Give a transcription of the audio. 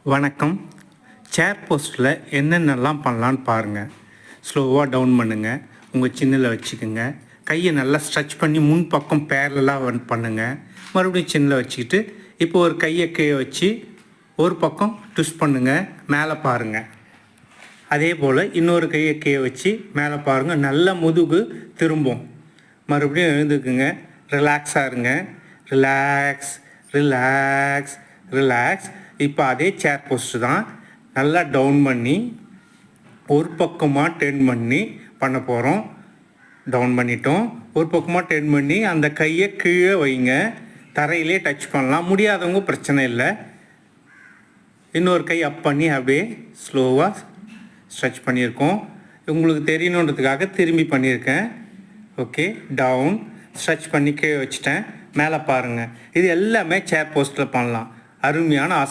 வணக்கம். சேர் போஸ்ட்டில் என்னென்னலாம் பண்ணலான்னு பாருங்கள். ஸ்லோவாக டவுன் பண்ணுங்கள். உங்கள் சின்னில் வச்சுக்கோங்க. கையை நல்லா ஸ்ட்ரெச் பண்ணி முன் பக்கம் பேரலாக பண்ணுங்கள். மறுபடியும் சின்னில் வச்சுக்கிட்டு இப்போ ஒரு கையை கீழே வச்சு ஒரு பக்கம் ட்விஸ்ட் பண்ணுங்கள். மேலே பாருங்கள். அதே போல் இன்னொரு கையை கீழே வச்சு மேலே பாருங்கள். நல்லா முதுகு திரும்பும். மறுபடியும் எழுந்துக்குங்க. ரிலாக்ஸாக இருங்க. Relax relax relax. இப்போ அதே சேர் போஸ்ட்டு தான் நல்லா டவுன் பண்ணி ஒரு பக்கமாக டென் பண்ணி பண்ண போகிறோம். டவுன் பண்ணிட்டோம். ஒரு பக்கமாக டென் பண்ணி அந்த கையை கீழே வைங்க. தரையிலே டச் பண்ணலாம். முடியாதவங்க பிரச்சனை இல்லை. இன்னொரு கை அப் பண்ணி அப்படியே ஸ்லோவாக ஸ்ட்ரெச் பண்ணியிருக்கோம். உங்களுக்கு தெரியணுன்றதுக்காக திரும்பி பண்ணியிருக்கேன். ஓகே, டவுன் ஸ்ட்ரெச் பண்ணி கீழே வச்சுட்டேன். மேலே பாருங்கள். இது எல்லாமே சேர் போஸ்ட்டில் பண்ணலாம். அருமையான